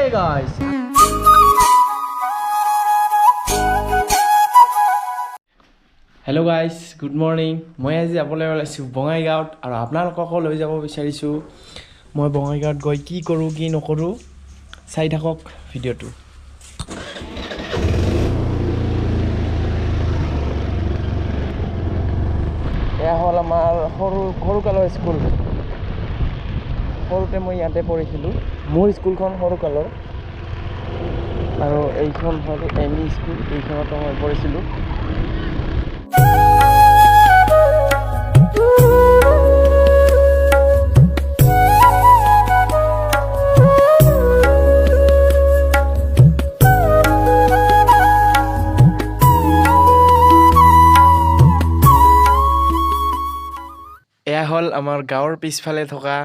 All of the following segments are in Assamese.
Hey guys. Hello guys, good morning. মই আজি যাবলৈ ওলাইছোঁ বঙাইগাঁৱত আৰু আপোনালোককো লৈ যাব বিচাৰিছোঁ মই বঙাইগাঁৱত গৈ কি কৰোঁ কি নকৰোঁ চাই থাকক ভিডিঅ'টো এয়া হ'ল আমাৰ সৰু কালৰ স্কুল সৰুতে মই ইয়াতে পঢ়িছিলোঁ মোৰ স্কুলখন সৰু কালৰ আৰু এইখন হ'ল এমই স্কুল এইখনতো মই পঢ়িছিলোঁ এয়া হ'ল আমাৰ গাঁৱৰ পিছফালে থকা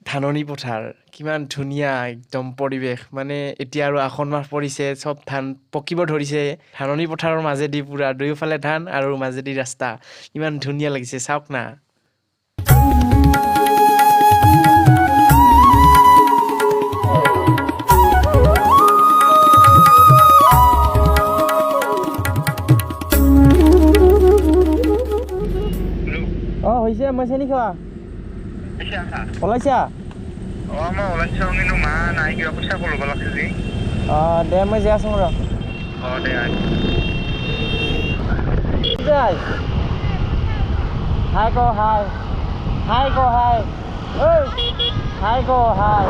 ধাননি পথাৰ কিমান ধুনীয়া একদম পৰিৱেশ মানে এতিয়া আৰু আঘোণ মাহ পৰিছে চব ধান পকিব ধৰিছে ধাননি পথাৰৰ মাজেদি পুৰা দুয়োফালে ধান আৰু মাজেদি ৰাস্তা ইমান ধুনীয়া লাগিছে চাওক না হৈছে মই চেনি খোৱা ওলাইছা মই ওলাইছোঁ কিন্তু মা নাই কিবা পইচা কৰিব লাগছে যে দে মই যাই আছোঁ ৰ দে হাই ক হাই হাই ক হাই ঐ হাই ক হাই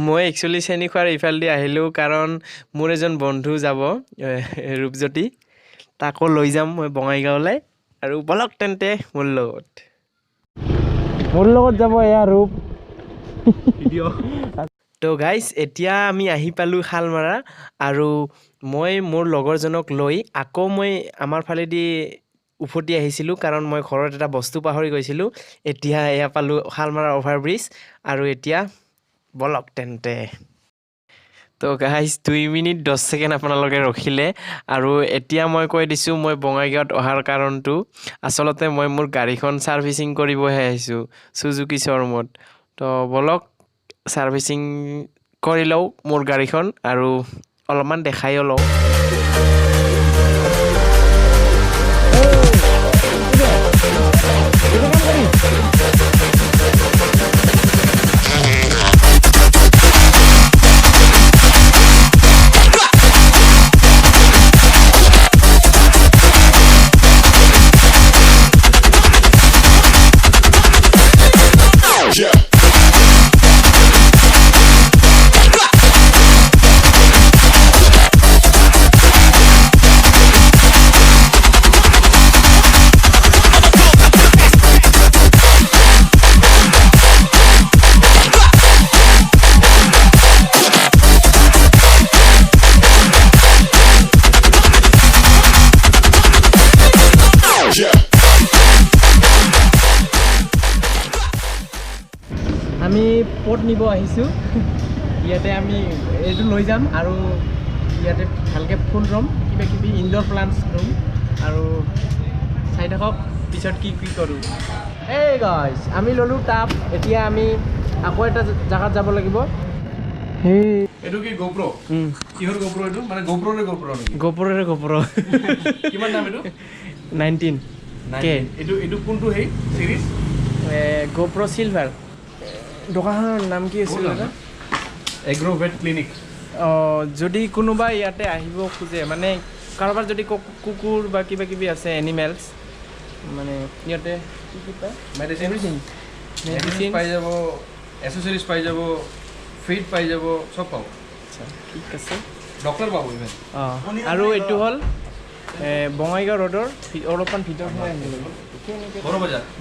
মই একচুৱেলি চেনি খোৱাৰ ইফালেদি আহিলোঁ কাৰণ মোৰ এজন বন্ধু যাব ৰূপজ্যোতি তাকো লৈ যাম মই বঙাইগাঁৱলৈ আৰু বলক তেন্তে মোৰ লগত যাব এয়া ৰূপ তো গাইজ এতিয়া আমি আহি পালোঁ শালমাৰা আৰু মই মোৰ লগৰজনক লৈ আকৌ মই আমাৰ ফালেদি উভতি আহিছিলোঁ কাৰণ মই ঘৰত এটা বস্তু পাহৰি গৈছিলোঁ এতিয়া এয়া পালোঁ শালমাৰা অভাৰব্ৰিজ আৰু এতিয়া বলক তেন্তে তো গাইজ 2 মিনিট 10 ছেকেণ্ড আপোনালোকে ৰখিলে আৰু এতিয়া মই কৈ দিছোঁ মই বঙাইগাঁৱত অহাৰ কাৰণটো আচলতে মই মোৰ গাড়ীখন ছাৰ্ভিচিং কৰিবহে আহিছোঁ চুজুকি শ্ব'ৰুমত তো বলক ছাৰ্ভিচিং কৰি লওঁ মোৰ গাড়ীখন আৰু অলপমান দেখাইও লওঁ আমি পট নিব আহিছোঁ ইয়াতে আমি এইটো লৈ যাম আৰু ইয়াতে ভালকৈ ফুল ৰুম কিবা কিবি ইনডোৰ প্লাণ্টছ ৰুম আৰু চাই থাকক পিছত কি কৰোঁ এই গাইজ আমি ল'লোঁ টাব এতিয়া আমি আকৌ এটা জেগাত যাব লাগিব সেই এইটো কি গোপ্ৰ কিহৰ গোপ্ৰ এইটো মানে গোপ্ৰৰে গোপ্ৰ কিমান দাম এইটো 19 কে এইটো কোনটো সেই সিৰিজ গোপ্ৰ চিলভাৰ দোকানৰ নাম কি আছিল এগ্ৰ'ভেট ক্লিনিক যদি কোনোবা ইয়াতে আহিব খোজে মানে কাৰোবাৰ যদি কুকুৰ বা কিবা কিবি আছে এনিমেলছ মানে ইয়াতে কি কি পায় মেডিচিন পাই যাব এচেছৰিজ পাই যাব ফিড পাই যাব চব পাব আচ্ছা ঠিক আছে ডক্টৰ পাব ইভেন আৰু এইটো হ'ল বঙাইগাঁও ৰোডৰ অলপমান ভিতৰহে আহিব লাগিব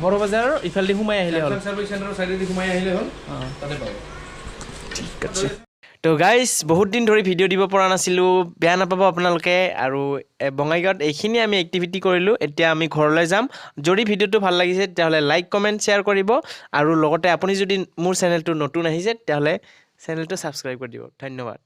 বড় বজাৰৰ ইফালেদি সোমাই আহিলে হ'ল সাৰ্ভিস চেণ্টাৰৰ সাইডেদি সোমাই আহিলে হ'ল তাতে পাব ঠিক আছে তো গাইজ বহুত দিন ধৰি ভিডিঅ' দিব পৰা নাছিলোঁ বেয়া নাপাব আপোনালোকে আৰু বঙাইগাঁৱত এইখিনি আমি এক্টিভিটি কৰিলোঁ এতিয়া আমি ঘৰলৈ যাম যদি ভিডিঅ'টো ভাল লাগিছে তেতিয়াহ'লে লাইক কমেণ্ট শ্বেয়াৰ কৰিব আৰু লগতে আপুনি যদি মোৰ চেনেলটো নতুন আহিছে তেতিয়াহ'লে চেনেলটো ছাবস্ক্ৰাইব কৰি দিব ধন্যবাদ